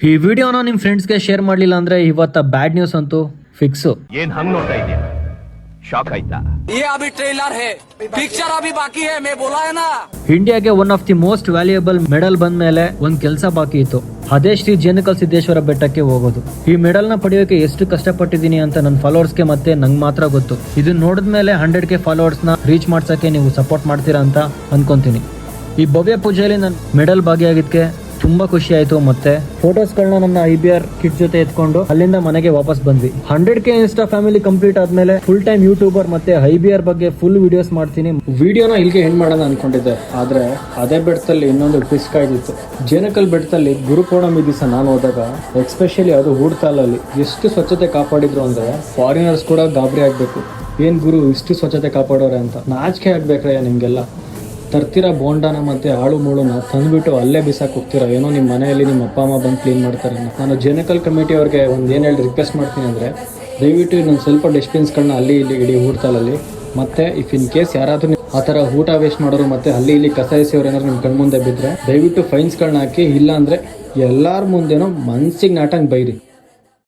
ಈ ವಿಡಿಯೋನ ನಿಮ್ಮ ಫ್ರೆಂಡ್ಸ್ಗೆ ಶೇರ್ ಮಾಡಲಿಲ್ಲ ಅಂದ್ರೆ ಇವತ್ತ ಬ್ಯಾಡ್ ನ್ಯೂಸ್ ಅಂತೂ ಫಿಕ್ಸ್. ಏನ್ ಹಂಗ್ ನೋಡ್ತಾ ಇದೆಯಾ? ಶಾಕ್ ಆಯ್ತಾ? ये अभी ट्रेलर है, पिक्चर अभी बाकी है, मैं बोला है ना. ಇಂಡಿಯಾಗೆ one of the most valuable medal ಬಂದ ಮೇಲೆ ಒಂದ್ ಕೆಲಸ ಬಾಕಿ ಇತ್ತು. ಅದೇ ಶ್ರೀ ಜೇನುಕಲ್ ಸಿದ್ದೇಶ್ವರ ಬೆಟ್ಟಕ್ಕೆ ಹೋಗೋದು. ಈ ಮೆಡಲ್ ನ ಪಡೆಯೋಕೆ ಎಷ್ಟು ಕಷ್ಟಪಟ್ಟಿದ್ದೀನಿ ಅಂತ ನನ್ನ ಫಾಲೋವರ್ಸ್ಗೆ ಮತ್ತೆ ನಂಗೆ ಮಾತ್ರ ಗೊತ್ತು. ಇದನ್ನ ನೋಡಿದ್ಮೇಲೆ 100K ಫಾಲೋವರ್ಸ್ ನ ರೀಚ್ ಮಾಡ್ಸಕ್ಕೆ ನೀವು ಸಪೋರ್ಟ್ ಮಾಡ್ತೀರಾ ಅಂತ ಅನ್ಕೊಂತೀನಿ. ಈ ಭವ್ಯ ಪೂಜೆಯಲ್ಲಿ ನನ್ನ ಮೆಡಲ್ ಭಾಗಿಯಾಗಿದ್ದಕ್ಕೆ ತುಂಬಾ ಖುಷಿ ಆಯ್ತು. ಮತ್ತೆ ಫೋಟೋಸ್ಗಳನ್ನ ನನ್ನ IBR ಕಿಟ್ ಜೊತೆ ಎತ್ಕೊಂಡು ಅಲ್ಲಿಂದ ಮನೆಗೆ ವಾಪಸ್ ಬಂದ್ವಿ. 100K ಇನ್ಸ್ಟಾ ಫ್ಯಾಮಿಲಿ ಕಂಪ್ಲೀಟ್ ಆದ್ಮೇಲೆ ಫುಲ್ ಟೈಮ್ ಯೂಟ್ಯೂಬರ್ ಮತ್ತೆ IBR ಬಗ್ಗೆ ಫುಲ್ ವಿಡಿಯೋಸ್ ಮಾಡ್ತೀನಿ. ವಿಡಿಯೋನ ಇಲ್ಲಿಗೆ ಎಂಡ್ ಮಾಡೋಣ ಅನ್ಕೊಂಡಿದ್ದೆ, ಆದ್ರೆ ಅದೇ ಬೆಟ್ಟದಲ್ಲಿ ಇನ್ನೊಂದು ಟ್ವಿಸ್ಟ್ ಆಯ್ತಿತ್ತು. ಜೇನುಕಲ್ ಬೆಟ್ಟದಲ್ಲಿ ಗುರುಪೌರ್ಣಮಿ ದಿವಸ ನಾನು ಹೋದಾಗ ಎಸ್ಪೆಷಲಿ ಅದು ಹೂಡ್ತಾಲಲ್ಲಿ ಎಷ್ಟು ಸ್ವಚ್ಛತೆ ಕಾಪಾಡಿದ್ರು ಅಂದ್ರೆ ಫಾರಿನರ್ಸ್ ಕೂಡ ಗಾಬರಿ ಆಗ್ಬೇಕು. ಏನ್ ಗುರು ಇಷ್ಟು ಸ್ವಚ್ಛತೆ ಕಾಪಾಡೋರೆ ಅಂತ. ನಾಚಿಕೆ ಆಗ್ಬೇಕ್ರಯ್ಯ ನಿಮ್ಗೆಲ್ಲ. ತರ್ತಿರೋ ಬೋಂಡಾನ ಮತ್ತೆ ಆಳು ಮೂಳುನ ತಂದ್ಬಿಟ್ಟು ಅಲ್ಲೇ ಬಿಸಾಕ್ ಹೋಗ್ತೀರಾ. ಏನೋ ನಿಮ್ಮ ಮನೆಯಲ್ಲಿ ನಿಮ್ಮ ಅಪ್ಪ ಅಮ್ಮ ಬಂದು ಕ್ಲೀನ್ ಮಾಡ್ತಾರೆ. ನಾನು ಜೇನುಕಲ್ ಕಮಿಟಿ ಅವ್ರಿಗೆ ಒಂದು ಏನು ಹೇಳಿ ರಿಕ್ವೆಸ್ಟ್ ಮಾಡ್ತೀನಿ ಅಂದರೆ, ದಯವಿಟ್ಟು ಇನ್ನೊಂದು ಸ್ವಲ್ಪ ಡಸ್ಟ್ಬಿನ್ಸ್ಗಳನ್ನ ಅಲ್ಲಿ ಇಲ್ಲಿ ಇಡೀ ಊಟದಲ್ಲಿ. ಮತ್ತು ಇಫ್ ಇನ್ ಕೇಸ್ ಯಾರಾದರೂ ಆ ಥರ ಊಟ ವೇಸ್ಟ್ ಮಾಡೋರು ಮತ್ತು ಅಲ್ಲಿ ಇಲ್ಲಿ ಕಸ ಎಸೆಯೋರು ಏನಾದ್ರು ನಿಮ್ಮ ಕಣ್ಮುಂದೆ ಬಿದ್ದರೆ ದಯವಿಟ್ಟು ಫೈನ್ಸ್ಗಳನ್ನ ಹಾಕಿ, ಇಲ್ಲ ಅಂದರೆ ಎಲ್ಲರ ಮುಂದೆನೋ ಮನ್ಸಿಗೆ ನಾಟಂಗೆ ಬೈರಿ.